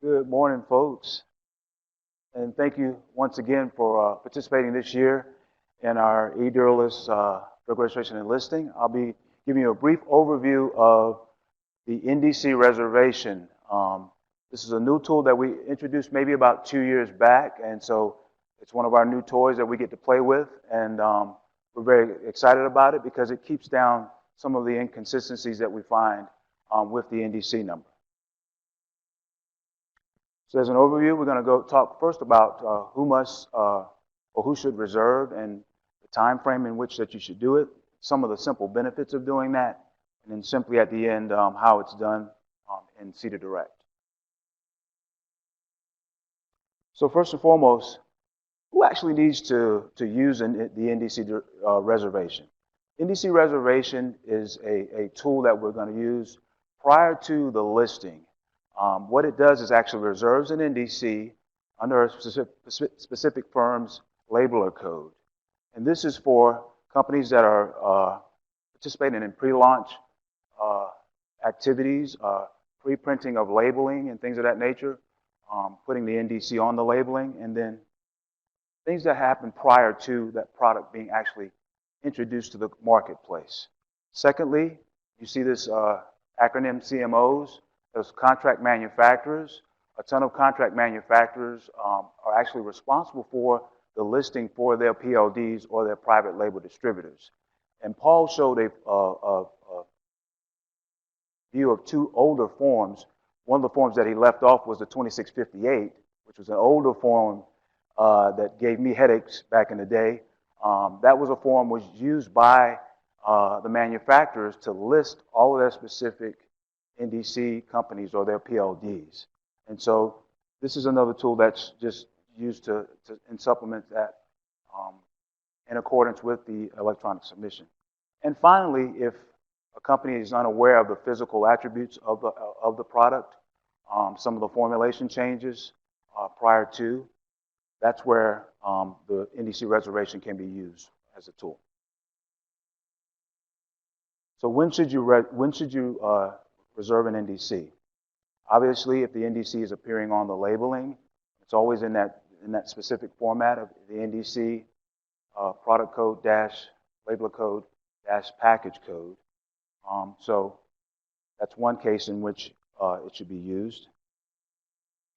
Good morning, folks, and thank you once again for participating this year in our e-Dealerless registration and listing. I'll be giving you a brief overview of the NDC Reservation. This is a new tool that we introduced maybe about 2 years back, and so it's one of our new toys that we get to play with, and we're very excited about it because it keeps down some of the inconsistencies that we find with the NDC number. So as an overview, we're going to go talk first about who must or who should reserve and the time frame in which that you should do it, some of the simple benefits of doing that, and then simply at the end how it's done in CDER Direct. So first and foremost, who actually needs to use the NDC reservation? NDC reservation is a tool that we're going to use prior to the listing. What it does is actually reserves an NDC under a specific firm's labeler code. And this is for companies that are participating in pre-launch activities, pre-printing of labeling and things of that nature, putting the NDC on the labeling, and then things that happen prior to that product being actually introduced to the marketplace. Secondly, you see this acronym CMOs. Those contract manufacturers. A ton of contract manufacturers are actually responsible for the listing for their PLDs or their private label distributors. And Paul showed a view of two older forms. One of the forms that he left off was the 2658, which was an older form that gave me headaches back in the day. That was a form was used by the manufacturers to list all of their specific NDC companies or their PLDs. And so this is another tool that's just used to supplement that in accordance with the electronic submission. And finally, if a company is unaware of the physical attributes of the product, some of the formulation changes prior to, that's where the NDC reservation can be used as a tool. So when should you reserve an NDC? Obviously, if the NDC is appearing on the labeling, it's always in that specific format of the NDC product code dash labeler code dash package code. So that's one case in which it should be used.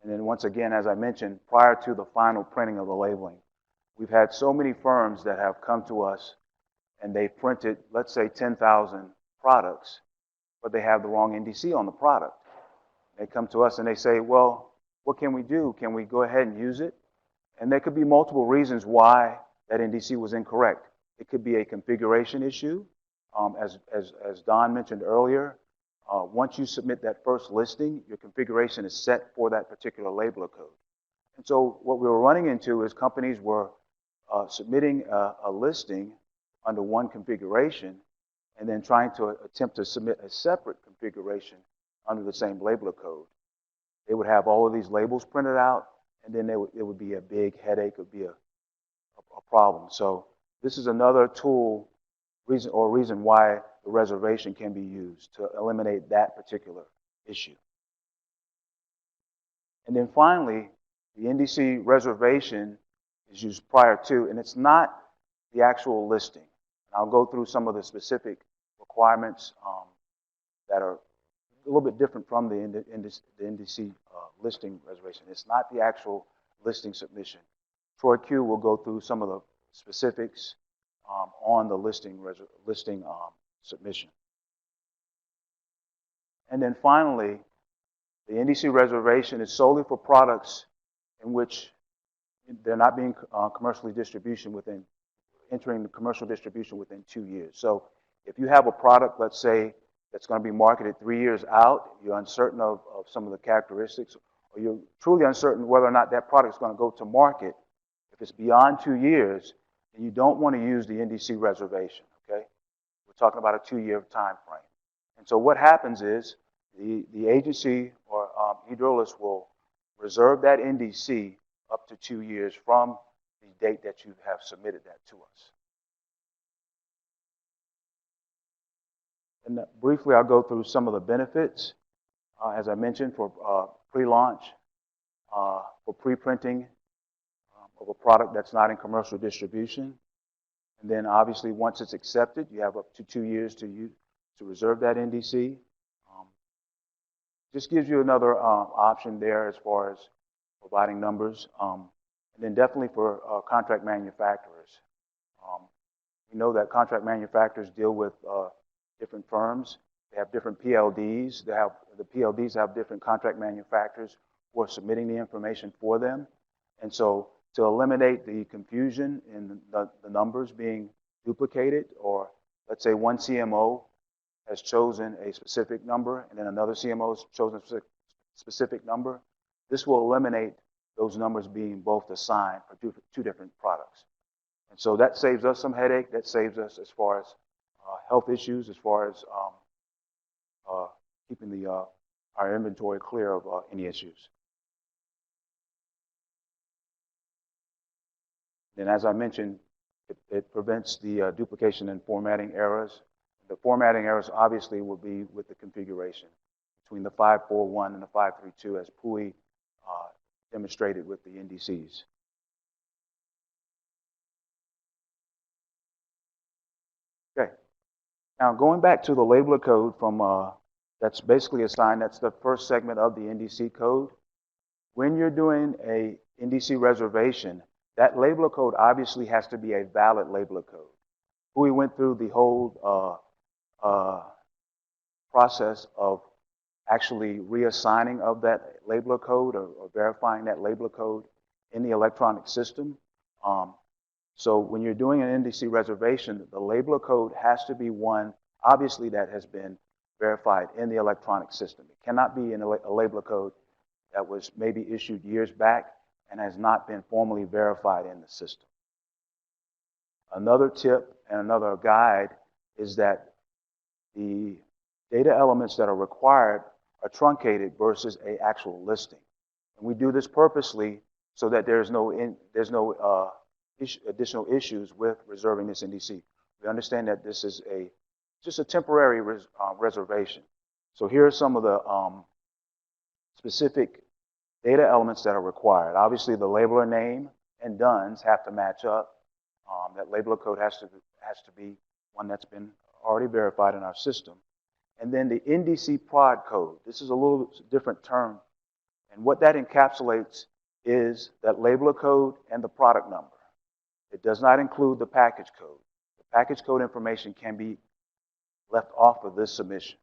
And then once again, as I mentioned, prior to the final printing of the labeling, we've had so many firms that have come to us and they printed, let's say, 10,000 products, but they have the wrong NDC on the product. They come to us and they say, well, what can we do? Can we go ahead and use it? And there could be multiple reasons why that NDC was incorrect. It could be a configuration issue. As Don mentioned earlier, once you submit that first listing, your configuration is set for that particular labeler code. And so what we were running into is companies were submitting a listing under one configuration and then trying to attempt to submit a separate configuration under the same labeler code. They would have all of these labels printed out, and then it would be a big headache, it would be a problem. So this is another tool, reason why the reservation can be used to eliminate that particular issue. And then finally, the NDC reservation is used prior to, and it's not the actual listing. I'll go through some of the specific requirements that are a little bit different from the NDC listing reservation. It's not the actual listing submission. Troy Q will go through some of the specifics on the listing submission. And then finally, the NDC reservation is solely for products in which they're not being commercially entering the commercial distribution within 2 years. So if you have a product, let's say, that's going to be marketed 3 years out, you're uncertain of some of the characteristics, or you're truly uncertain whether or not that product is going to go to market, if it's beyond 2 years, then you don't want to use the NDC reservation, okay? We're talking about a 2-year time frame. And so what happens is the agency or e-Dealerless will reserve that NDC up to 2 years from the date that you have submitted that to us. And briefly, I'll go through some of the benefits. As I mentioned, for pre-launch for pre-printing of a product that's not in commercial distribution. And then obviously once it's accepted, you have up to 2 years to reserve that NDC. Just gives you another option there as far as providing numbers. And then definitely for contract manufacturers. We know that contract manufacturers deal with different firms. They have different PLDs. The PLDs have different contract manufacturers who are submitting the information for them. And so to eliminate the confusion in the numbers being duplicated, or let's say one CMO has chosen a specific number and then another CMO has chosen a specific number, this will eliminate those numbers being both assigned for two different products. And so that saves us some headache. That saves us as far as health issues, as far as keeping our inventory clear of any issues. And as I mentioned, it prevents the duplication and formatting errors. The formatting errors obviously will be with the configuration between the 541 and the 532 as Pui demonstrated with the NDCs. Okay. Now going back to the labeler code from that's basically assigned, that's the first segment of the NDC code. When you're doing a NDC reservation, that labeler code obviously has to be a valid labeler code. We went through the whole process of actually reassigning of that labeler code or verifying that labeler code in the electronic system. So when you're doing an NDC reservation, the labeler code has to be one, obviously, that has been verified in the electronic system. It cannot be in a labeler code that was maybe issued years back and has not been formally verified in the system. Another tip and another guide is that the data elements that are required are truncated versus an actual listing. And we do this purposely so that there's no additional issues with reserving this NDC. We understand that this is just a temporary reservation. So here are some of the specific data elements that are required. Obviously, the labeler name and DUNS have to match up. That labeler code has to be one that's been already verified in our system. And then the NDC prod code. This is a little different term. And what that encapsulates is that labeler code and the product number. It does not include the package code. The package code information can be left off of this submission.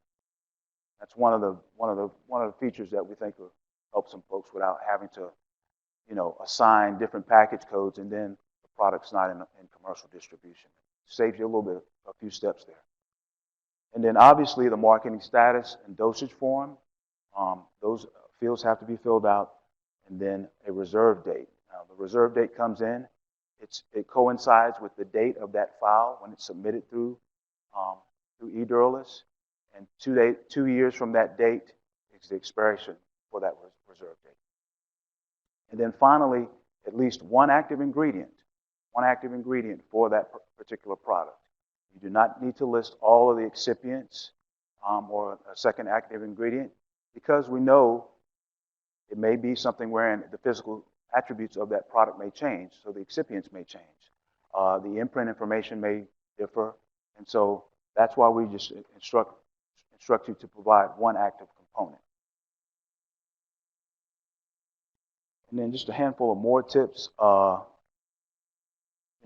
That's one of the features that we think will help some folks without having to, assign different package codes and then the product's not in commercial distribution. It saves you a few steps there. And then obviously the marketing status and dosage form, those fields have to be filled out, and then a reserve date. Now the reserve date comes in, it coincides with the date of that file when it's submitted through eDuralist, and 2 years from that date is the expiration for that reserve date. And then finally, at least one active ingredient for that particular product. You do not need to list all of the excipients or a second active ingredient, because we know it may be something wherein the physical attributes of that product may change, so the excipients may change. The imprint information may differ, and so that's why we just instruct you to provide one active component. And then just a handful of more tips.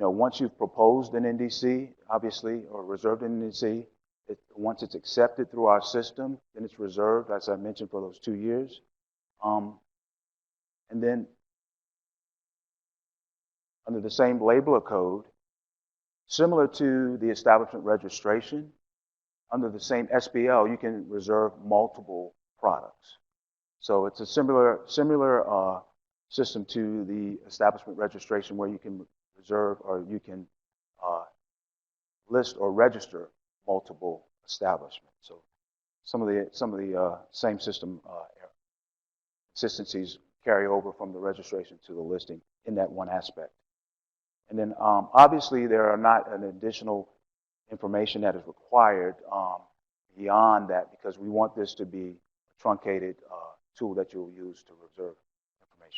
Once you've proposed an NDC, obviously, or reserved an NDC, once it's accepted through our system, then it's reserved, as I mentioned, for those 2 years. And then under the same labeler code, similar to the establishment registration, under the same SBL, you can reserve multiple products. So it's a similar system to the establishment registration, where you can reserve or you can list or register multiple establishments. So some of the same system consistencies carry over from the registration to the listing in that one aspect. And then obviously there are not an additional information that is required beyond that, because we want this to be a truncated tool that you'll use to reserve information.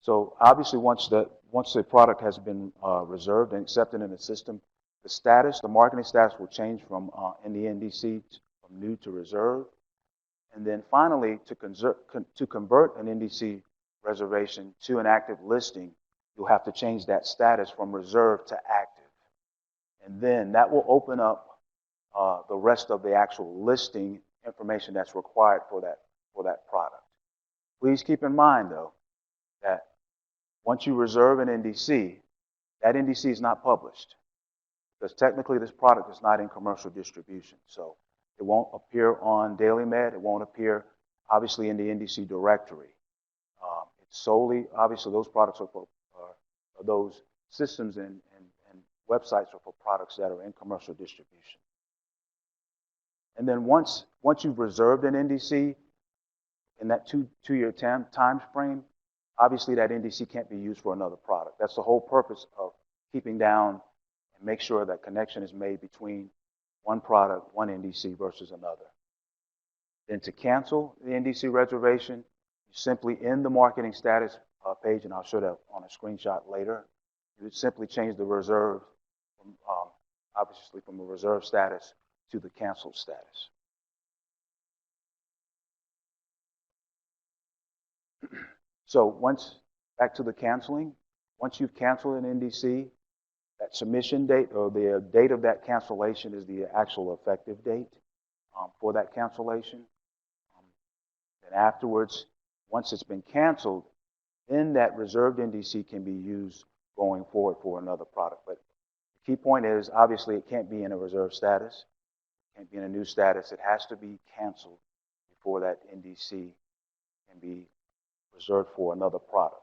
So obviously, once the product has been reserved and accepted in the system, the marketing status will change from in the NDC from new to reserve. And then finally, to convert an NDC reservation to an active listing, you'll have to change that status from reserved to active. And then that will open up the rest of the actual listing information that's required for that product. Please keep in mind, though, that once you reserve an NDC, that NDC is not published because technically this product is not in commercial distribution. So it won't appear on DailyMed. It won't appear, obviously, in the NDC directory. It's solely, obviously, those products are for those systems and websites are for products that are in commercial distribution. And then once you've reserved an NDC in that two-year time frame, obviously that NDC can't be used for another product. That's the whole purpose of keeping down and make sure that connection is made between one product, one NDC versus another. Then to cancel the NDC reservation, you simply in the marketing status page, and I'll show that on a screenshot later, you would simply change the reserve, obviously from a reserve status to the canceled status. So back to the canceling, once you've canceled an NDC, that submission date or the date of that cancellation is the actual effective date for that cancellation. Then afterwards, once it's been canceled, then that reserved NDC can be used going forward for another product. But the key point is, obviously, it can't be in a reserve status. It can't be in a new status. It has to be canceled before that NDC can be reserved for another product.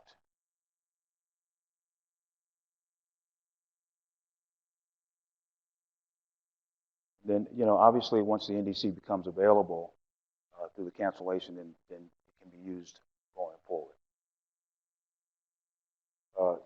Then, obviously, once the NDC becomes available through the cancellation, then it can be used going forward.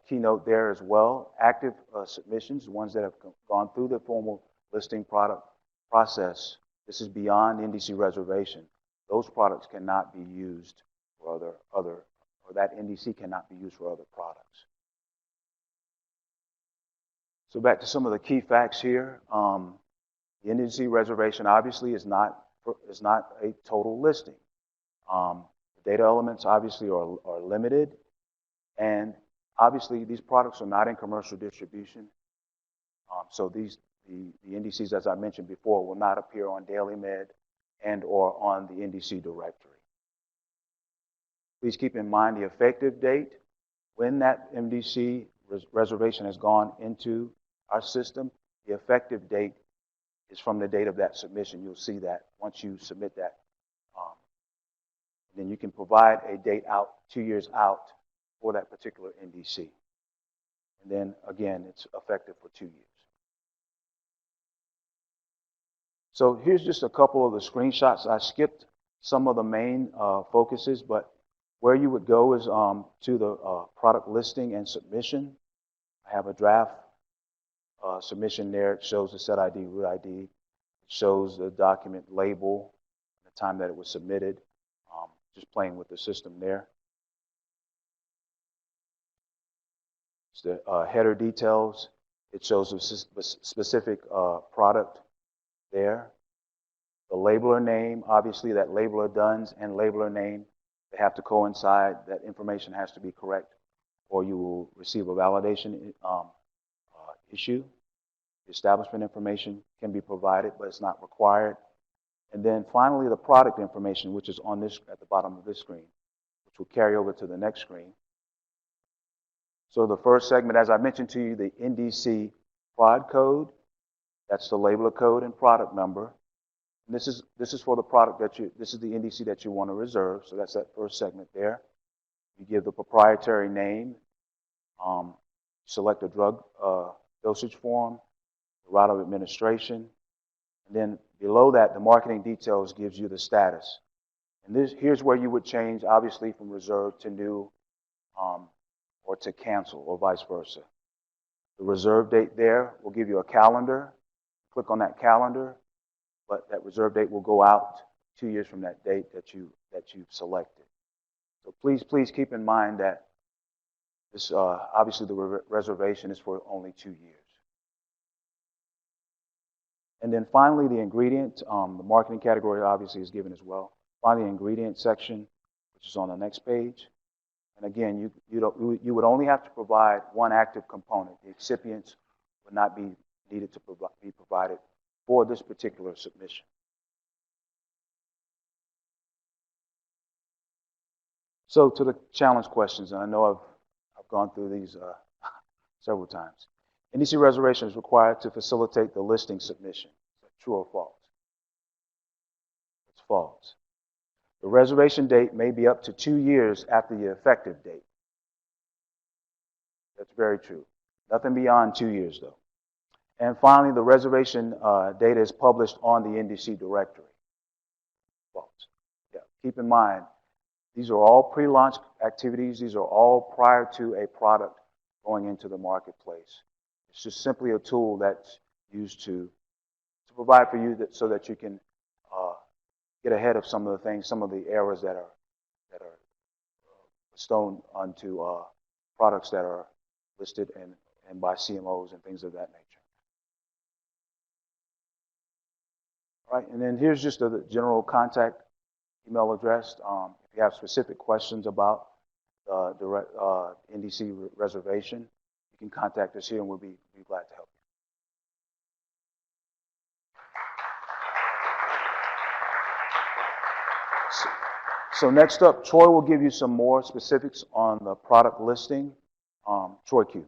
Keynote there as well, active submissions, ones that have gone through the formal listing product process. This is beyond NDC reservation. Those products cannot be used for or that NDC cannot be used for other products. So back to some of the key facts here. The NDC reservation obviously is not a total listing. The data elements obviously are limited, and obviously these products are not in commercial distribution. So the NDCs, as I mentioned before, will not appear on DailyMed and or on the NDC directory. Please keep in mind the effective date. When that NDC reservation has gone into our system, the effective date is from the date of that submission. You'll see that once you submit that. Then you can provide a date out 2 years out for that particular NDC. And then again, it's effective for 2 years. So here's just a couple of the screenshots. I skipped some of the main focuses, but where you would go is to the product listing and submission. I have a draft submission there. It shows the set ID, root ID. It shows the document label, the time that it was submitted. Just playing with the system there. It's the header details. It shows the specific product there. The labeler name, obviously that labeler DUNS and labeler name, they have to coincide. That information has to be correct, or you will receive a validation issue. The establishment information can be provided, but it's not required. And then finally, the product information, which is on this at the bottom of this screen, which will carry over to the next screen. So the first segment, as I mentioned to you, the NDC prod code. That's the labeler code and product number. And this is for the product this is the NDC that you want to reserve. So that's that first segment there. You give the proprietary name, select a drug dosage form, the route of administration, and then below that, the marketing details gives you the status. And here's where you would change, obviously, from reserve to new, or to cancel, or vice versa. The reserve date there will give you a calendar. Click on that calendar, but that reserve date will go out 2 years from that date that you've selected. So please keep in mind that This, obviously, the reservation is for only 2 years. And then finally, the ingredient, the marketing category obviously is given as well. Finally, the ingredient section, which is on the next page. And again, you would only have to provide one active component. The excipients would not be needed to be provided for this particular submission. So to the challenge questions, and I know I've gone through these several times. NDC reservation is required to facilitate the listing submission. True or false? It's false. The reservation date may be up to 2 years after the effective date. That's very true. Nothing beyond 2 years, though. And finally, the reservation data is published on the NDC directory. False. Yeah. Keep in mind, these are all pre-launch activities. These are all prior to a product going into the marketplace. It's just simply a tool that's used to provide for you so that you can get ahead of some of the things, some of the errors that are bestowed onto products that are listed and by CMOs and things of that nature. All right, and then here's just a general contact email address. If you have specific questions about the NDC reservation, you can contact us here and we'll be glad to help you. So next up, Troy will give you some more specifics on the product listing. Troy Q.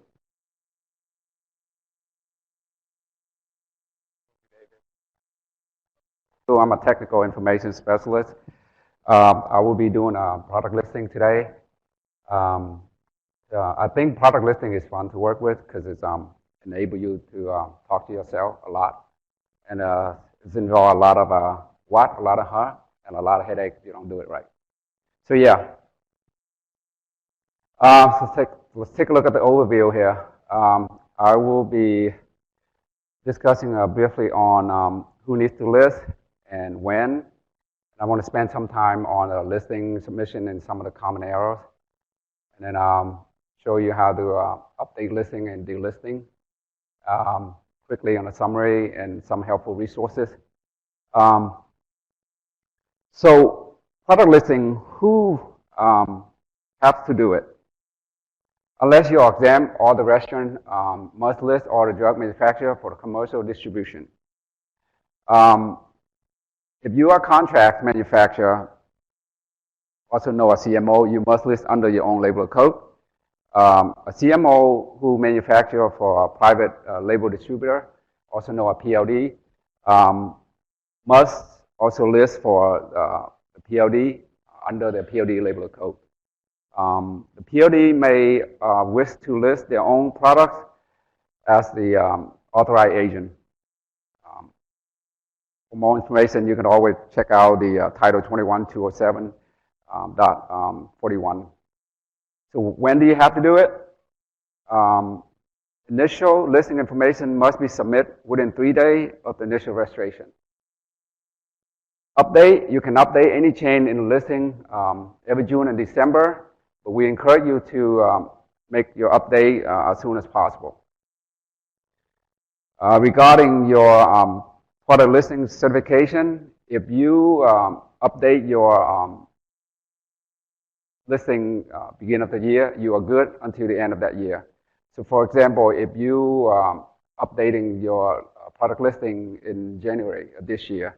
So I'm a technical information specialist. I will be doing a product listing today. I think product listing is fun to work with because it's enable you to talk to yourself a lot. And it's involved a lot of what, a lot of huh, and a lot of headache if you don't do it right. So yeah. Let's take a look at the overview here. I will be discussing briefly on who needs to list and when. I want to spend some time on the listing submission and some of the common errors. And then show you how to update listing and delisting. Quickly on a summary and some helpful resources. So product listing, who has to do it? Unless you're exempt, all the restaurant must list all the drug manufacturer for the commercial distribution. If you are a contract manufacturer, also known as CMO, you must list under your own label code. A CMO who manufactures for a private label distributor, also known as PLD, must also list for the PLD under the PLD label code. The PLD may wish to list their own products as the authorized agent. For more information, you can always check out the Title 21-207.41. So when do you have to do it? Initial listing information must be submitted within 3 days of the initial registration. Update, you can update any change in the listing every June and December, but we encourage you to make your update as soon as possible. Regarding your product listing certification, if you update your listing beginning of the year, you are good until the end of that year. So for example, if you updating your product listing in January of this year,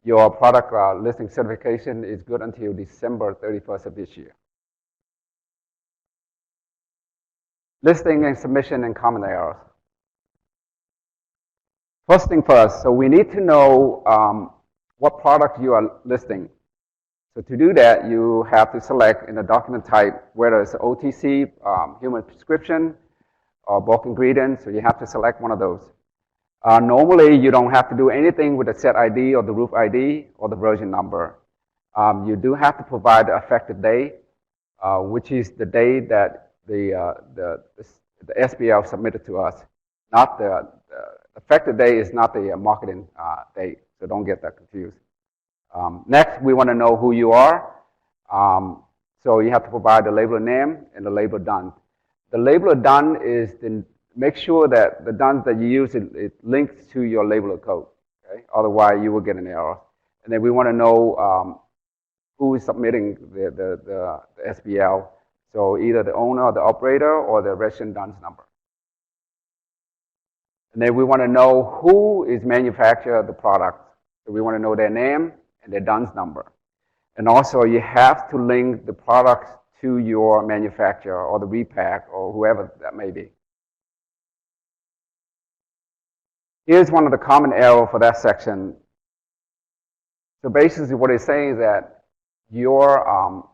your product listing certification is good until December 31st of this year. Listing and submission and common errors. First thing first, so we need to know what product you are listing. So to do that, you have to select in the document type whether it's OTC, human prescription, or bulk ingredient, so you have to select one of those. Normally, you don't have to do anything with the set ID or the roof ID or the version number. You do have to provide the effective date, which is the date that the SBIA submitted to us. Not the effective date is not the marketing date, so don't get that confused. Next, we want to know who you are. So you have to provide the label name and the label done. The labeler done is to make sure that the done that you use, it links to your labeler code. Okay? Otherwise, you will get an error. And then we want to know who is submitting the SBL. So either the owner or the operator or the registrant DUNS number. And then we want to know who is manufacturer of the product. So we want to know their name and their DUNS number. And also you have to link the products to your manufacturer or the repack or whoever that may be. Here's one of the common errors for that section. So basically what it's saying is that your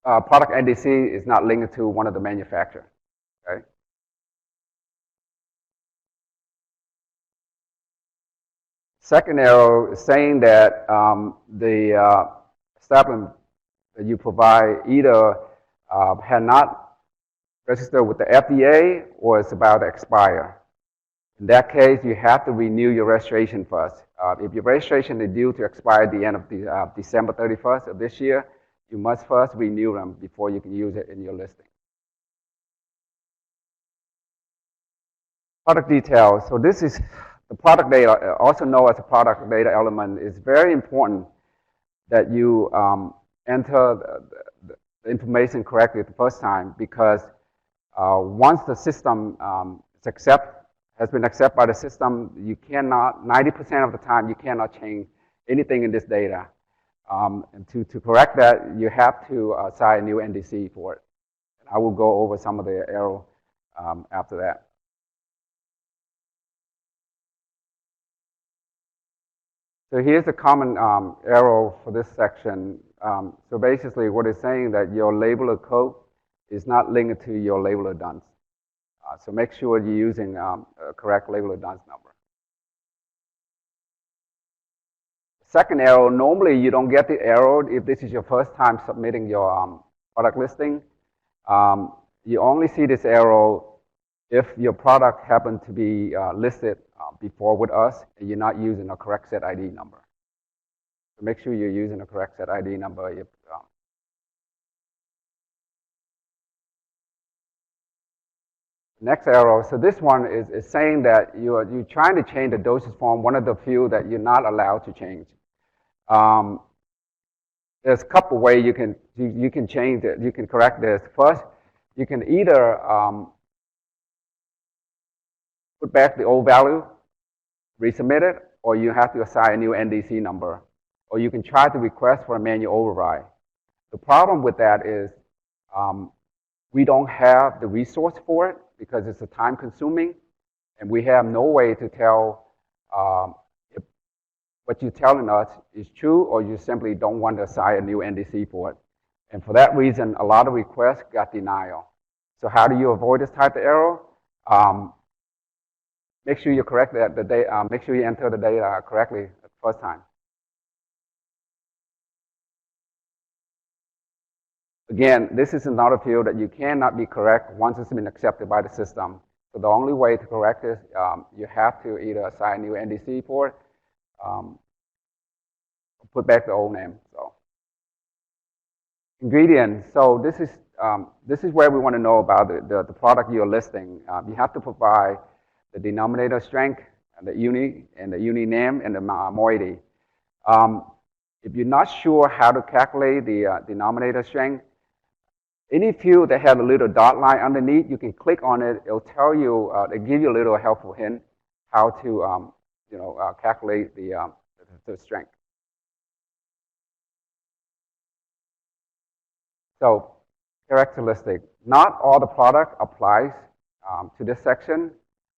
product NDC is not linked to one of the manufacturers. Okay? Second error is saying that the establishment that you provide either had not registered with the FDA or it's about to expire. In that case, you have to renew your registration first. If your registration is due to expire at the end of December 31st of this year, you must first renew them before you can use it in your listing. Product details. So this is the product data, also known as a product data element. It's very important that you enter the information correctly the first time, because once the system has been accepted by the system, you cannot, 90% of the time, you cannot change anything in this data. And to correct that, you have to assign a new NDC for it. And I will go over some of the errors after that. So here's a common error for this section. So basically what it's saying that your labeler code is not linked to your labeler DUNS. So make sure you're using a correct labeler DUNS number. Second error, normally you don't get the error if this is your first time submitting your product listing. You only see this error if your product happened to be listed before with us and you're not using a correct set ID number. So make sure you're using a correct set ID number. If, next error, so this one is saying that you're trying to change the dosage form, one of the few that you're not allowed to change. There's a couple ways you can change it, you can correct this. First, you can either put back the old value, resubmit it, or you have to assign a new NDC number, or you can try to request for a manual override. The problem with that is we don't have the resource for it because it's a time consuming, and we have no way to tell if what you're telling us is true or you simply don't want to assign a new NDC for it. And for that reason, a lot of requests got denial. So how do you avoid this type of error? Make sure you correct that the data. Make sure you enter the data correctly the first time. Again, this is another field that you cannot be correct once it's been accepted by the system. So the only way to correct this, you have to either assign a new NDC for it, or put back the old name. So ingredients. So this is where we want to know about the product you're listing. You have to provide the denominator strength, and the unit name, and the moiety. If you're not sure how to calculate the denominator strength, any field that has a little dot line underneath, you can click on it. It'll tell you, it'll give you a little helpful hint how to, calculate the strength. So, characteristic. Not all the product applies to this section.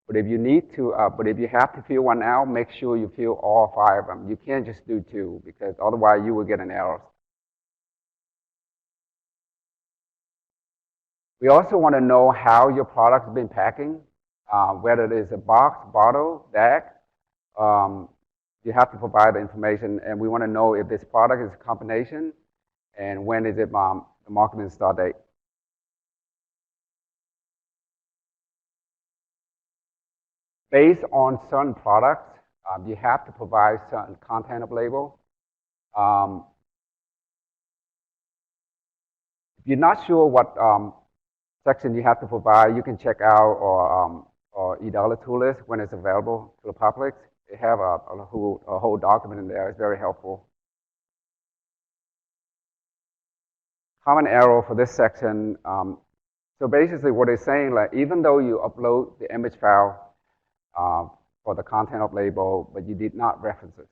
But if you need to, but if you have to fill one out, make sure you fill all 5 of them. You can't just do 2 because otherwise you will get an error. We also want to know how your product has been packing, whether it is a box, bottle, bag. You have to provide the information, and we want to know if this product is a combination and when is it the marketing start date. Based on certain products, you have to provide certain content of label. If you're not sure what section you have to provide, you can check out or EDOLA tool list when it's available to the public. They have a whole document in there. It's very helpful. Common error for this section. So basically what it's saying, like even though you upload the image file for the content of label, but you did not reference it.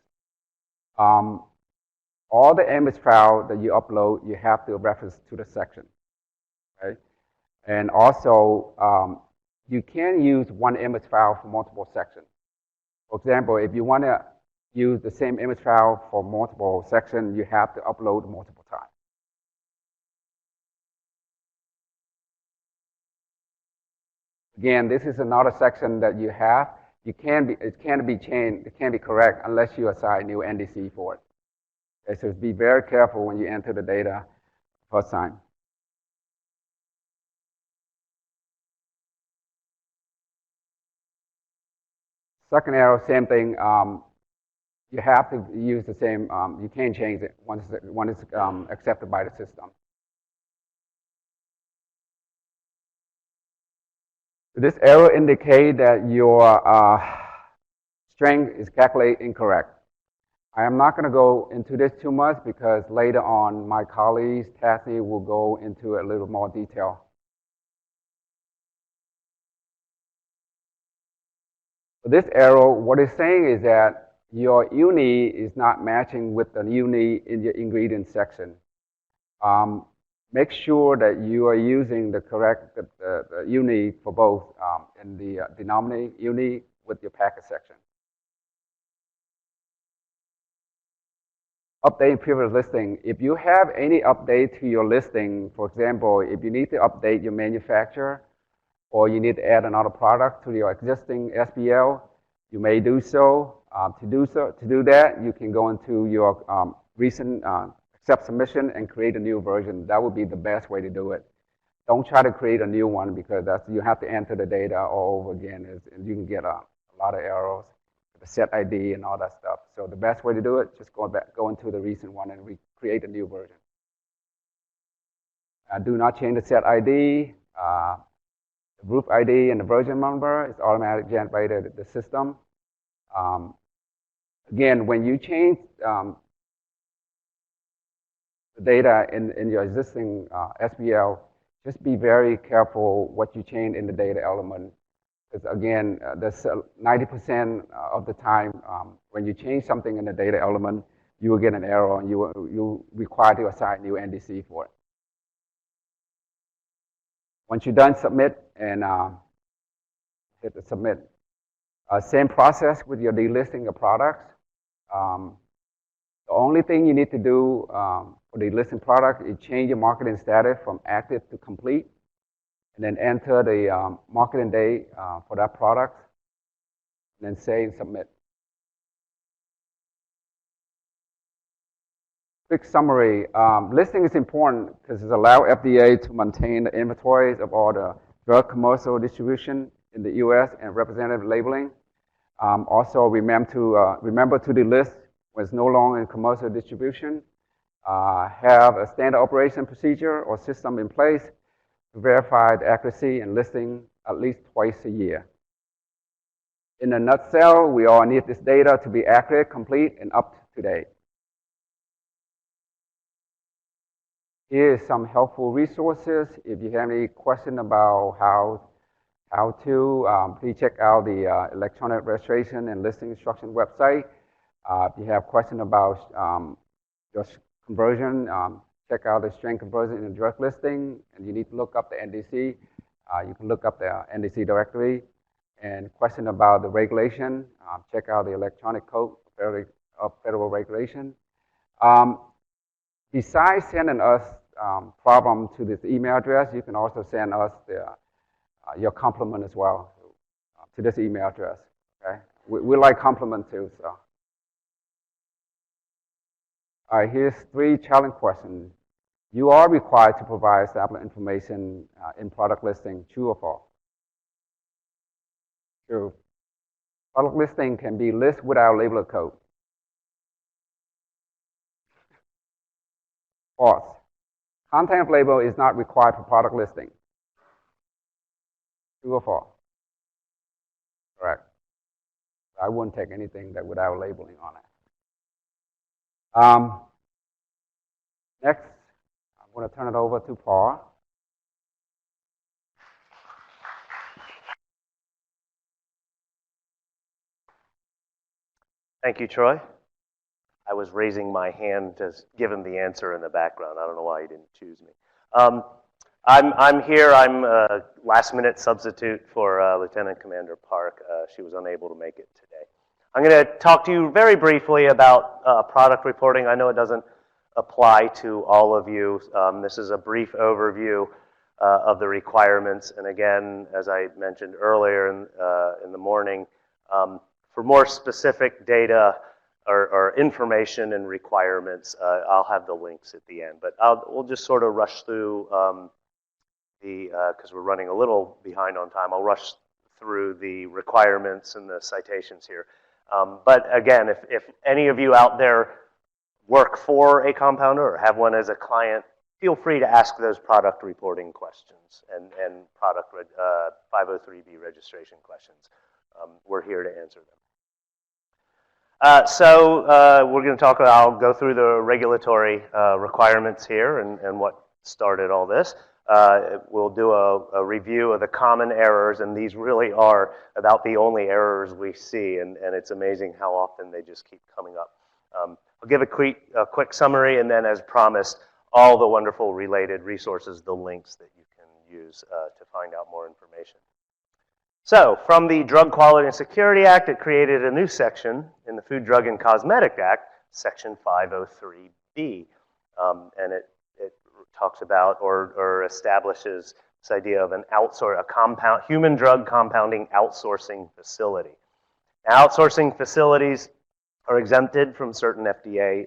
All the image file that you upload, you have to reference to the section, right? And also, you can use one image file for multiple sections. For example, if you want to use the same image file for multiple sections, you have to upload multiple times. Again, this is another section that you have. It can't be changed, it can't be correct unless you assign new NDC for it. Okay, so be very careful when you enter the data first time. Second arrow, same thing. You have to use the same. You can't change it once it's accepted by the system. This arrow indicates that your string is calculated incorrect. I am not going to go into this too much because later on my colleagues, Kathy, will go into a little more detail. This arrow, what it's saying is that your uni is not matching with the uni in your ingredient section. Make sure that you are using the correct the uni for both in the denominator uni with your packet section. Update previous listing. If you have any update to your listing, for example, if you need to update your manufacturer or you need to add another product to your existing SBL, you may do so. To do that, you can go into your recent accept submission and create a new version. That would be the best way to do it. Don't try to create a new one because you have to enter the data all over again, and you can get a lot of errors, the set ID and all that stuff. So the best way to do it, just go into the recent one and create a new version. Do not change the set ID. The group ID and the version number is automatically generated in the system. Again, when you change the data in your existing SBL, just be very careful what you change in the data element. Because again, that's 90% of the time when you change something in the data element, you will get an error and you require to assign new NDC for it. Once you're done, submit and hit the submit. Same process with your delisting of products. The only thing you need to do for the listing product is change your marketing status from active to complete, and then enter the marketing date for that product, and then save and submit. Quick summary. Listing is important because it allows FDA to maintain the inventories of all the drug commercial distribution in the U.S. and representative labeling. Also, remember to delist when it's no longer in commercial distribution. Have a standard operation procedure or system in place to verify the accuracy and listing at least twice a year. In a nutshell, we all need this data to be accurate, complete, and up to date. Here is some helpful resources. If you have any question about how to, please check out the electronic registration and listing instruction website. If you have questions about your conversion, check out the string conversion in the drug listing, and you need to look up the NDC. You can look up the NDC directory. And question about the regulation, check out the electronic code of federal regulation. Besides sending us problem to this email address, you can also send us your compliment as well to this email address. Okay, we like compliment too. So, all right, here's 3 challenge questions. You are required to provide sample information in product listing. True or false? True. Product listing can be listed without labeler code. False. Content of label is not required for product listing. True or false? Correct. I wouldn't take anything that without labeling on it. Next, I'm going to turn it over to Paul. Thank you, Troy. I was raising my hand to give him the answer in the background. I don't know why he didn't choose me. I'm here. I'm a last-minute substitute for Lieutenant Commander Park. She was unable to make it today. I'm going to talk to you very briefly about product reporting. I know it doesn't apply to all of you. This is a brief overview of the requirements. And again, as I mentioned earlier in the morning, for more specific data or information and requirements, I'll have the links at the end. But we'll just sort of rush through because we're running a little behind on time. I'll rush through the requirements and the citations here. But again, if any of you out there work for a compounder or have one as a client, feel free to ask those product reporting questions and product 503B registration questions. We're here to answer them. So we're going to talk about, I'll go through the regulatory requirements here and what started all this. We'll do a review of the common errors, and these really are about the only errors we see, and it's amazing how often they just keep coming up. I'll give a quick summary, and then as promised, all the wonderful related resources, the links that you can use to find out more information. So, from the Drug Quality and Security Act, it created a new section in the Food, Drug, and Cosmetic Act, Section 503B, and it talks about or establishes this idea of a human drug compounding outsourcing facility. Now, outsourcing facilities are exempted from certain FDA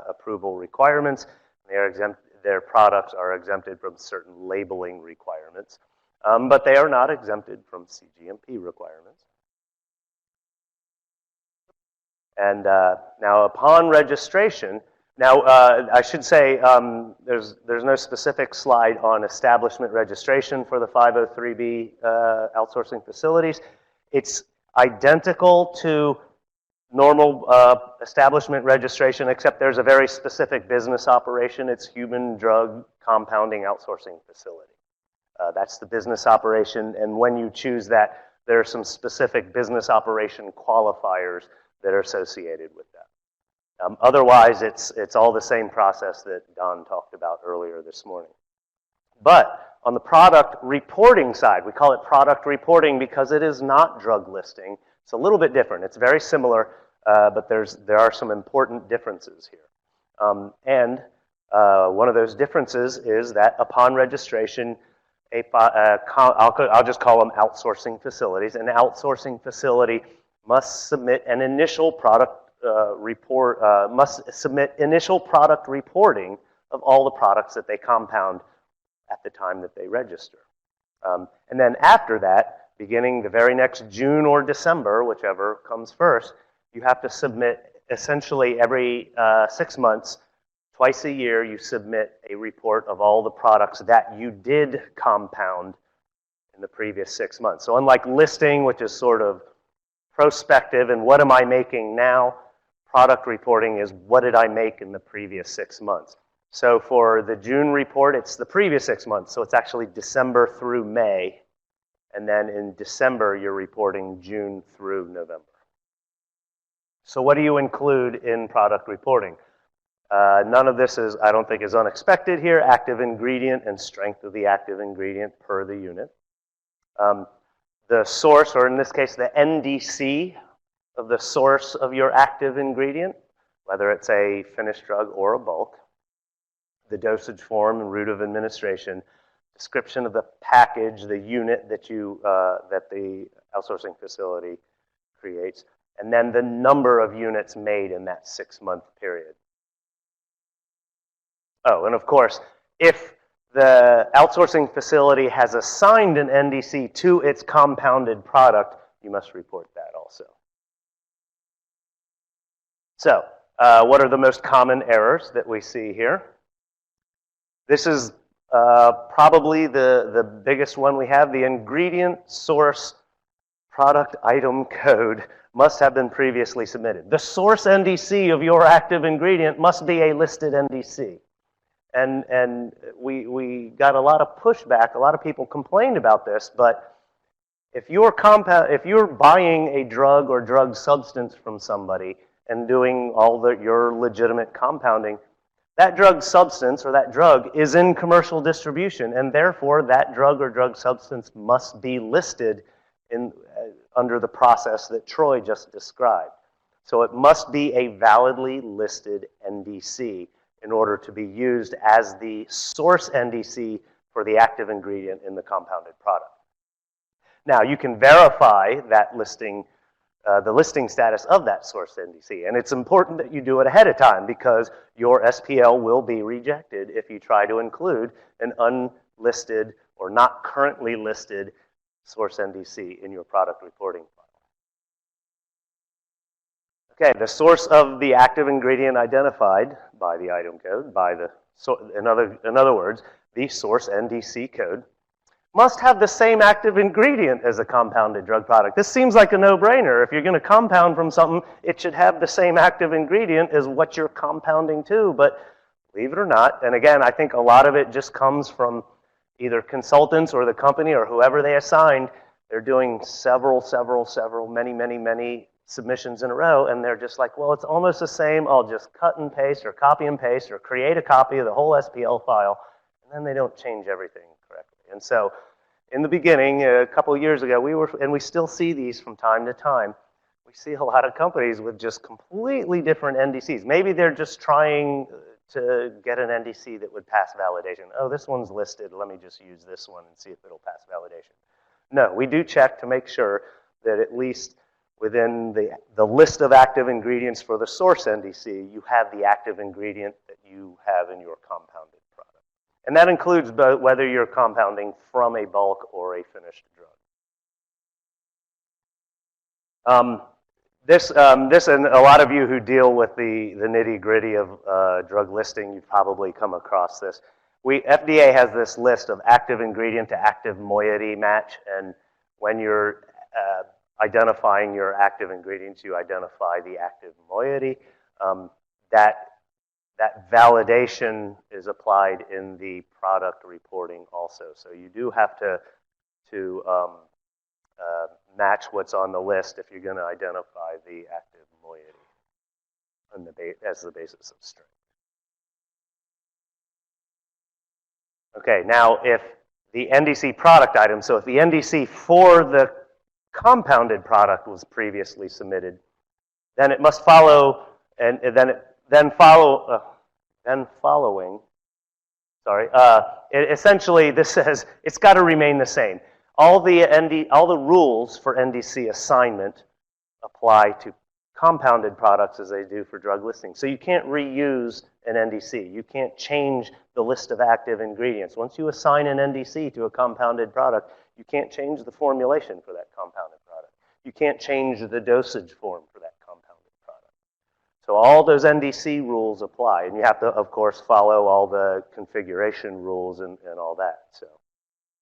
approval requirements. Their products are exempted from certain labeling requirements. But they are not exempted from CGMP requirements. And now upon registration, now I should say there's no specific slide on establishment registration for the 503B outsourcing facilities. It's identical to normal establishment registration, except there's a very specific business operation. It's human drug compounding outsourcing facility. That's the business operation, and when you choose that, there are some specific business operation qualifiers that are associated with that. Otherwise, it's all the same process that Don talked about earlier this morning. But on the product reporting side, we call it product reporting because it is not drug listing. It's a little bit different. It's very similar, but there are some important differences here. One of those differences is that upon registration, I'll just call them outsourcing facilities. An outsourcing facility must submit an initial product initial product reporting of all the products that they compound at the time that they register. And then after that, beginning the very next June or December, whichever comes first, you have to submit essentially every 6 months. Twice a year, you submit a report of all the products that you did compound in the previous 6 months. So unlike listing, which is sort of prospective and what am I making now, product reporting is what did I make in the previous 6 months. So for the June report, it's the previous 6 months. So it's actually December through May. And then in December, you're reporting June through November. So what do you include in product reporting? None of this is, I don't think, is unexpected here. Active ingredient and strength of the active ingredient per the unit. The source, or in this case, the NDC of the source of your active ingredient, whether it's a finished drug or a bulk. The dosage form and route of administration. Description of the package, the unit that the outsourcing facility creates. And then the number of units made in that 6 month period. Oh, and of course, if the outsourcing facility has assigned an NDC to its compounded product, you must report that also. So, what are the most common errors that we see here? This is probably the biggest one we have. The ingredient source product item code must have been previously submitted. The source NDC of your active ingredient must be a listed NDC. And we got a lot of pushback. A lot of people complained about this, but if you're buying a drug or drug substance from somebody and doing all your legitimate compounding, that drug substance or that drug is in commercial distribution, and therefore that drug or drug substance must be listed under the process that Troy just described. So it must be a validly listed NDC in order to be used as the source NDC for the active ingredient in the compounded product. Now, you can verify that listing, the listing status of that source NDC, and it's important that you do it ahead of time because your SPL will be rejected if you try to include an unlisted or not currently listed source NDC in your product reporting file. Okay, the source of the active ingredient identified by the item code, in other words, the source NDC code, must have the same active ingredient as a compounded drug product. This seems like a no-brainer. If you're going to compound from something, it should have the same active ingredient as what you're compounding to, but believe it or not, and again, I think a lot of it just comes from either consultants or the company or whoever they assigned. They're doing many submissions in a row, and they're just like, well, it's almost the same. I'll just cut and paste or copy and paste or create a copy of the whole SPL file, and then they don't change everything correctly. And so in the beginning, a couple of years ago, we still see these from time to time. We see a lot of companies with just completely different NDCs. Maybe they're just trying to get an NDC that would pass validation. Oh, this one's listed. Let me just use this one and see if it'll pass validation. No, we do check to make sure that at least within the list of active ingredients for the source NDC, you have the active ingredient that you have in your compounded product. And that includes both whether you're compounding from a bulk or a finished drug. This and a lot of you who deal with the nitty-gritty of drug listing, you've probably come across this. FDA has this list of active ingredient to active moiety match, and when you're identifying your active ingredients, you identify the active moiety. That validation is applied in the product reporting also. So you do have to match what's on the list if you're going to identify the active moiety as the basis of strength. Okay, now if the NDC product item, so if the NDC for the compounded product was previously submitted, then it must follow, essentially this says it's got to remain the same. All the rules for NDC assignment apply to compounded products as they do for drug listing. So you can't reuse an NDC. You can't change the list of active ingredients. Once you assign an NDC to a compounded product, you can't change the formulation for that compounded product. You can't change the dosage form for that compounded product. So all those NDC rules apply, and you have to, of course, follow all the configuration rules and all that. So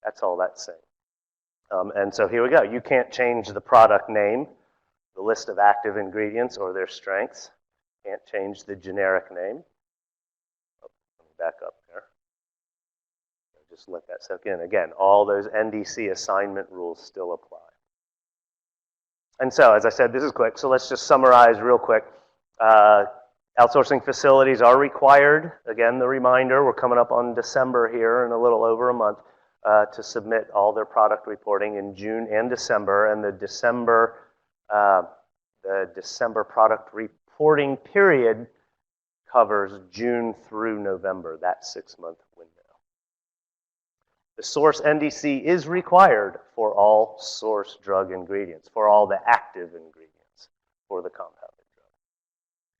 that's all that's saying. And so here we go. You can't change the product name, the list of active ingredients or their strengths. Can't change the generic name. Oh, let me back up there. Just let that soak in. Again, all those NDC assignment rules still apply. And so, as I said, this is quick, so let's just summarize real quick. Outsourcing facilities are required. Again, the reminder, we're coming up on December here in a little over a month to submit all their product reporting in June and December. And the December product reporting period covers June through November, that 6-month window. The source NDC is required for all source drug ingredients, for all the active ingredients for the compounded drug.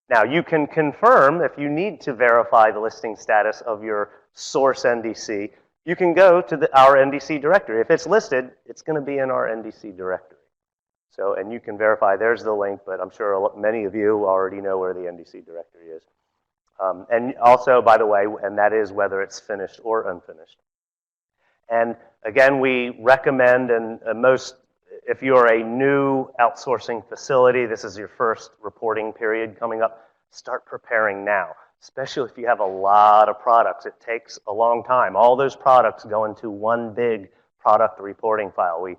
Now, you can confirm if you need to verify the listing status of your source NDC, you can go to our NDC directory. If it's listed, it's going to be in our NDC directory. So, and you can verify, there's the link, but I'm sure many of you already know where the NDC directory is. And also, by the way, and that is whether it's finished or unfinished. And again, we recommend, and if you're a new outsourcing facility, this is your first reporting period coming up, start preparing now, especially if you have a lot of products. It takes a long time. All those products go into one big product reporting file. We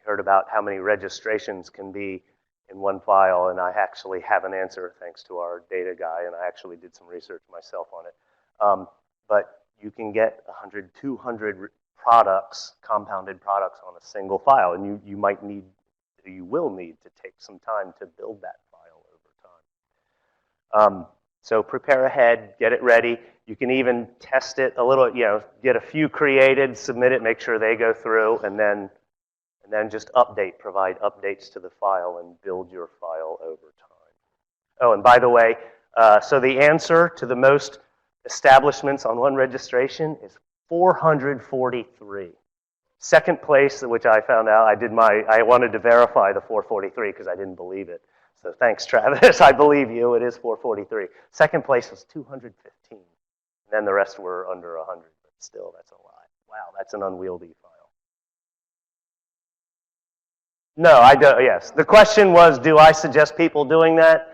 heard about how many registrations can be in one file, and I actually have an answer thanks to our data guy, and I actually did some research myself on it. But you can get 100, 200 products, compounded products on a single file, and you will need to take some time to build that file over time. So prepare ahead, get it ready. You can even test it a little, get a few created, submit it, make sure they go through, and then just provide updates to the file and build your file over time. Oh, and by the way, so the answer to the most establishments on one registration is 443. Second place, which I found out, I wanted to verify the 443 because I didn't believe it. So thanks, Travis. I believe you. It is 443. Second place was 215. And then the rest were under 100. But still, that's a lot. Wow, that's an unwieldy file. No, I don't. Yes. The question was, do I suggest people doing that?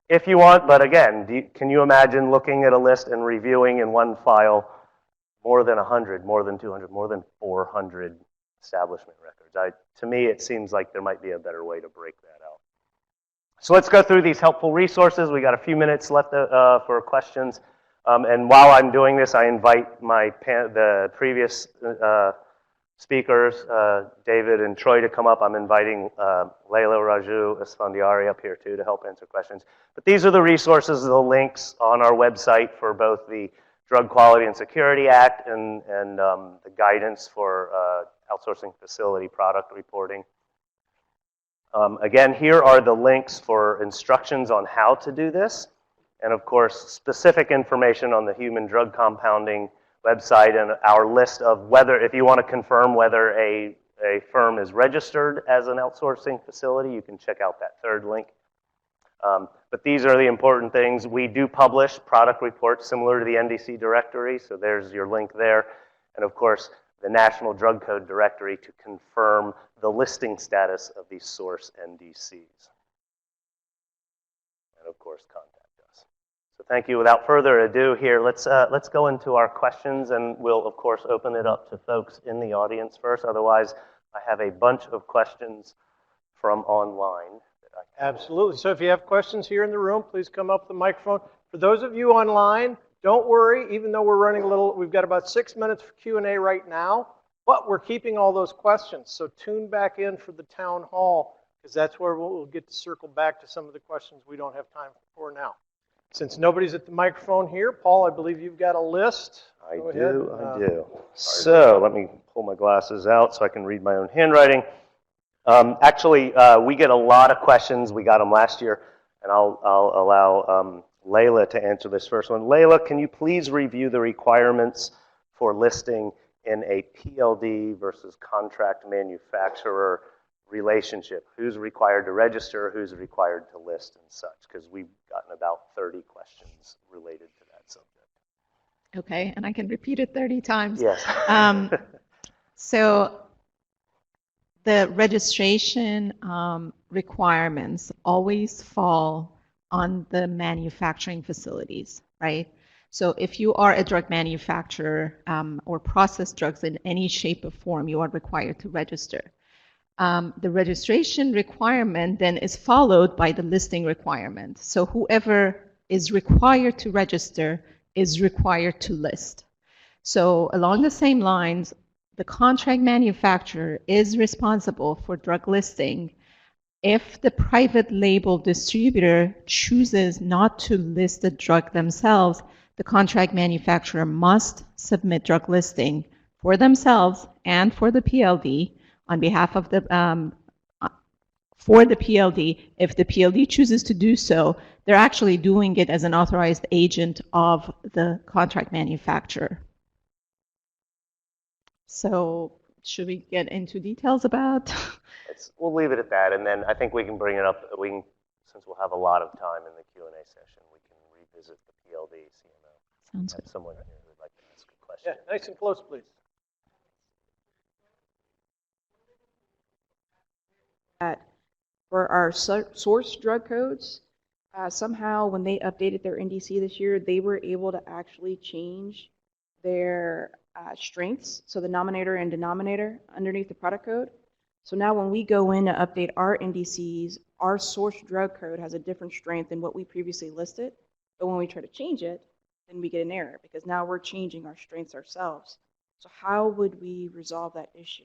If you want, but again, can you imagine looking at a list and reviewing in one file more than 100, more than 200, more than 400 establishment records? To me, it seems like there might be a better way to break that out. So let's go through these helpful resources. We got a few minutes left for questions. And while I'm doing this, I invite the previous speakers, David and Troy, to come up. I'm inviting Leila Raju Esfandiari up here too to help answer questions. But these are the resources, the links on our website for both the Drug Quality and Security Act and the guidance for outsourcing facility product reporting. Again, here are the links for instructions on how to do this. And of course, specific information on the human drug compounding website and our list of if you want to confirm whether a firm is registered as an outsourcing facility, you can check out that third link. But these are the important things. We do publish product reports similar to the NDC directory, so there's your link there. And of course, the National Drug Code directory to confirm the listing status of these source NDCs. And of course, contact us. So thank you. Without further ado here, let's go into our questions, and we'll of course open it up to folks in the audience first. Otherwise, I have a bunch of questions from online. Absolutely. So if you have questions here in the room, please come up to the microphone. For those of you online, don't worry, even though we're running we've got about 6 minutes for Q&A right now, but we're keeping all those questions. So tune back in for the town hall, because that's where we'll get to circle back to some of the questions we don't have time for now. Since nobody's at the microphone here, Paul, I believe you've got a list. I do. So let me pull my glasses out so I can read my own handwriting. Actually, we get a lot of questions. We got them last year, and I'll allow Leila to answer this first one. Leila, can you please review the requirements for listing in a PLD versus contract manufacturer relationship? Who's required to register, who's required to list, and such? Because we've gotten about 30 questions related to that subject. Okay, and I can repeat it 30 times. Yes. So the registration requirements always fall on the manufacturing facilities, right? So if you are a drug manufacturer or process drugs in any shape or form, you are required to register. The registration requirement then is followed by the listing requirement. So whoever is required to register is required to list. So along the same lines, the contract manufacturer is responsible for drug listing if the private label distributor chooses not to list the drug themselves. The contract manufacturer must submit drug listing for themselves and for the PLD on behalf of the for the PLD. If the PLD chooses to do so, they're actually doing it as an authorized agent of the contract manufacturer. So should we get into details about? We'll leave it at that, and then I think we can bring it up. Since we'll have a lot of time in the Q&A session, we can visit the PLD CMO. Sounds Have good. someone here who would like to ask a question. Yeah, nice and close, please. That for our source drug codes, somehow when they updated their NDC this year, they were able to actually change their strengths, so the nominator and denominator underneath the product code. So now when we go in to update our NDCs, our source drug code has a different strength than what we previously listed. But when we try to change it, then we get an error because now we're changing our strengths ourselves. So how would we resolve that issue?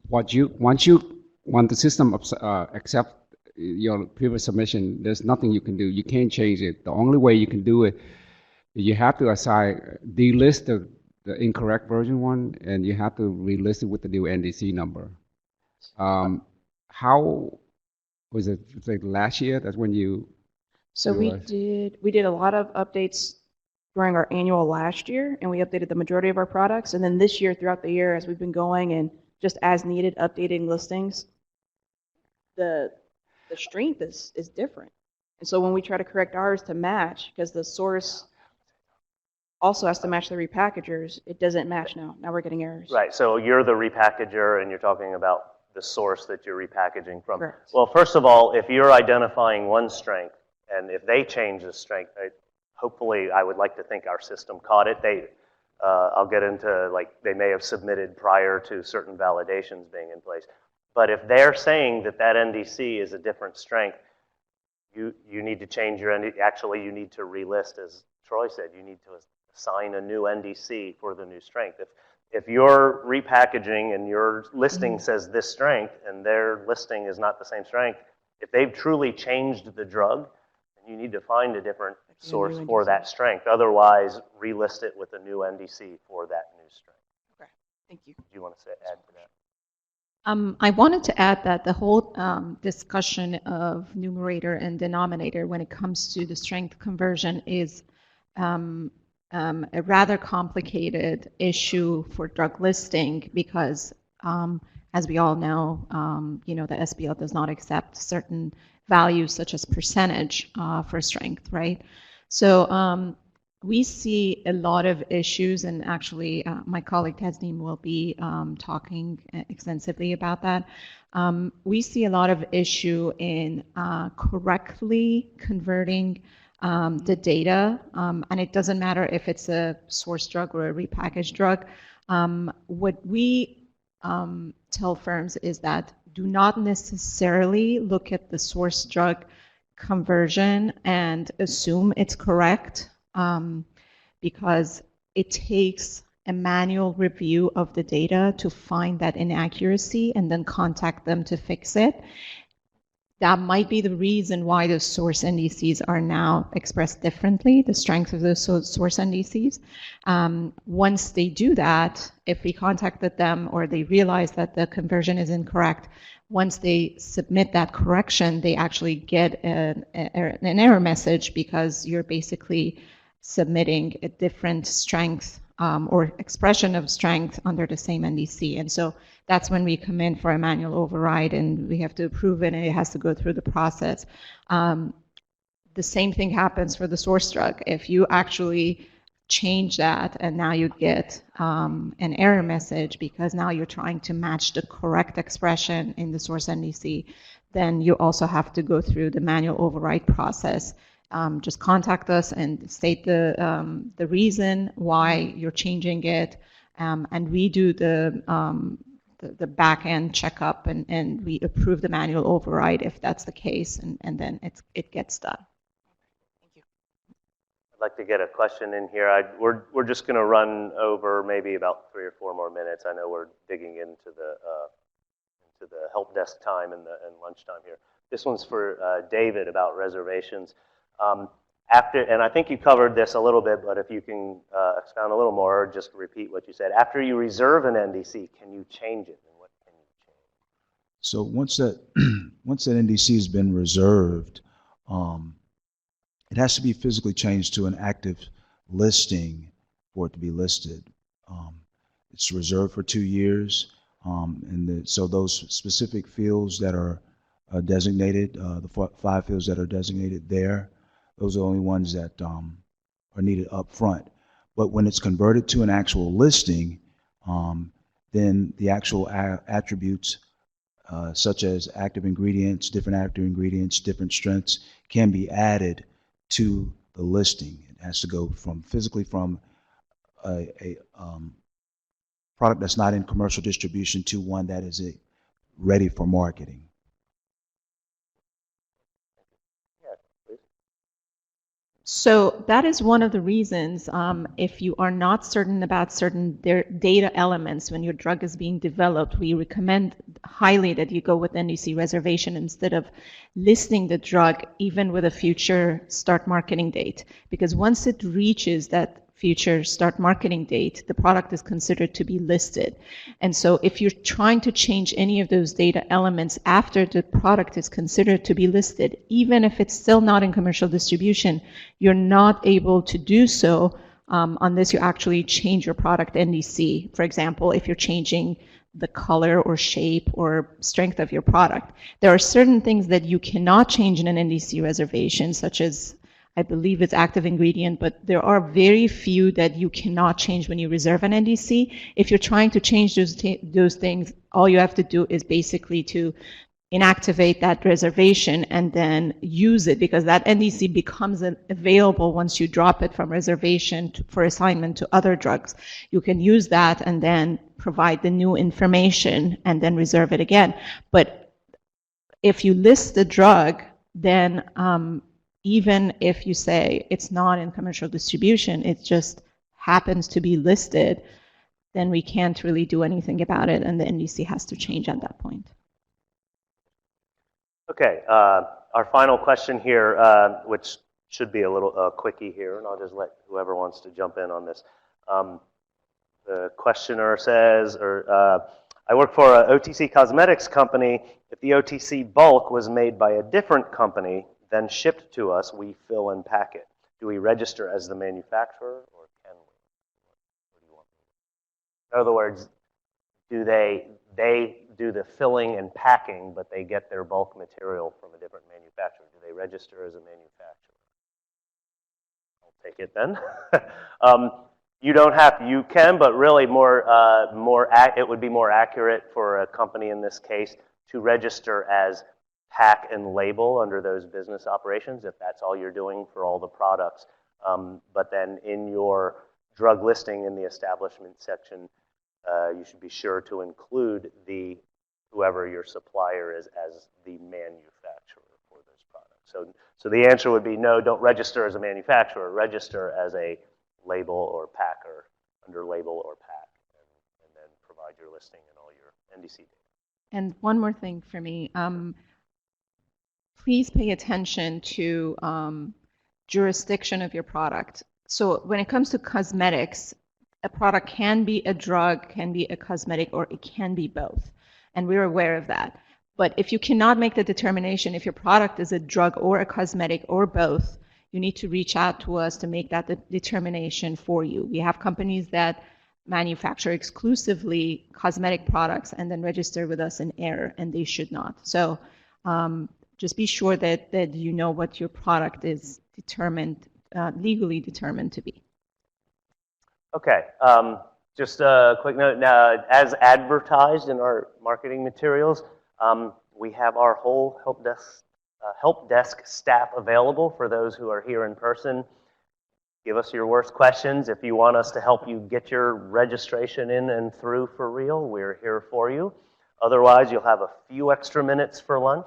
Once the system accept your previous submission, there's nothing you can do. You can't change it. The only way you can do it, you have to delist the incorrect version one, and you have to relist it with the new NDC number. How was it? Like last year? That's when you. So we did a lot of updates during our annual last year, and we updated the majority of our products. And then this year, throughout the year, as we've been going and just as needed, updating listings, the strength is different. And so when we try to correct ours to match, because the source also has to match the repackagers, it doesn't match now. Now we're getting errors. Right, so you're the repackager and you're talking about the source that you're repackaging from. Correct. Well, first of all, if you're identifying one strength, and if they change the strength, hopefully I would like to think our system caught it. I'll get into, like, they may have submitted prior to certain validations being in place. But if they're saying that that NDC is a different strength, you need to change your NDC. Actually, you need to relist, as Troy said. You need to assign a new NDC for the new strength. If your repackaging and your listing says this strength and their listing is not the same strength, if they've truly changed the drug, then you need to find a different source for that strength. Otherwise, relist it with a new NDC for that new strength. Okay, thank you. Do you want to add to that? I wanted to add that the whole discussion of numerator and denominator when it comes to the strength conversion is a rather complicated issue for drug listing because, as we all know, the SBIA does not accept certain values such as percentage for strength, right? So we see a lot of issues, and actually my colleague Tasneem will be talking extensively about that. We see a lot of issue in correctly converting the data, and it doesn't matter if it's a source drug or a repackaged drug. What we tell firms is that do not necessarily look at the source drug conversion and assume it's correct, because it takes a manual review of the data to find that inaccuracy and then contact them to fix it. That might be the reason why the source NDCs are now expressed differently, the strength of those source NDCs. Once they do that, if we contacted them or they realize that the conversion is incorrect, once they submit that correction, they actually get an error message because you're basically submitting a different strength or expression of strength under the same NDC. And so that's when we come in for a manual override and we have to approve it and it has to go through the process. The same thing happens for the source drug. If you actually change that and now you get an error message because now you're trying to match the correct expression in the source NDC, then you also have to go through the manual override process. Just contact us and state the reason why you're changing it, and we do the back end checkup and we approve the manual override if that's the case, and then it gets done. Thank you. I'd like to get a question in here. We're just going to run over maybe about 3 or 4 more minutes. I know we're digging into the help desk time and lunchtime here. This one's for David about reservations. And I think you covered this a little bit, but if you can expound a little more, or just repeat what you said. After you reserve an NDC, can you change it, and what can you change? So once that NDC has been reserved, it has to be physically changed to an active listing for it to be listed. It's reserved for 2 years, so those specific fields that are designated, the 5 fields that are designated there. Those are the only ones that are needed up front. But when it's converted to an actual listing, then the actual attributes, such as active ingredients, different strengths, can be added to the listing. It has to go from physically from a product that's not in commercial distribution to one that is ready for marketing. So that is one of the reasons, if you are not certain about certain data elements when your drug is being developed, we recommend highly that you go with NDC reservation instead of listing the drug even with a future start marketing date. Because once it reaches that future start marketing date, the product is considered to be listed. And so if you're trying to change any of those data elements after the product is considered to be listed, even if it's still not in commercial distribution, you're not able to do so unless you actually change your product NDC. For example, if you're changing the color or shape or strength of your product. There are certain things that you cannot change in an NDC reservation, such as I believe it's active ingredient, but there are very few that you cannot change when you reserve an NDC. If you're trying to change those things, all you have to do is basically to inactivate that reservation and then use it, because that NDC becomes available once you drop it from reservation for assignment to other drugs. You can use that and then provide the new information and then reserve it again. But if you list the drug, then even if you say it's not in commercial distribution, it just happens to be listed, then we can't really do anything about it, and the NDC has to change at that point. Okay, our final question here, which should be a little quickie here, and I'll just let whoever wants to jump in on this. The questioner says, I work for an OTC cosmetics company. If the OTC bulk was made by a different company, then shipped to us, we fill and pack it. Do we register as the manufacturer, or can we? What do you want? In other words, do they do the filling and packing, but they get their bulk material from a different manufacturer? Do they register as a manufacturer? I'll take it then. You don't have to. You can, but really it would be more accurate for a company in this case to register as pack and label under those business operations, if that's all you're doing for all the products. But then in your drug listing in the establishment section, you should be sure to include whoever your supplier is as the manufacturer for those products. So the answer would be no, don't register as a manufacturer, register as a label or packer under label or pack, and then provide your listing and all your NDC data. And one more thing for me. Please pay attention to jurisdiction of your product. So when it comes to cosmetics, a product can be a drug, can be a cosmetic, or it can be both. And we're aware of that. But if you cannot make the determination if your product is a drug or a cosmetic or both, you need to reach out to us to make that determination for you. We have companies that manufacture exclusively cosmetic products and then register with us in error, and they should not. So just be sure that you know what your product is legally determined to be. Okay, just a quick note. Now, as advertised in our marketing materials, we have our whole help desk staff available for those who are here in person. Give us your worst questions. If you want us to help you get your registration in and through for real, we're here for you. Otherwise, you'll have a few extra minutes for lunch.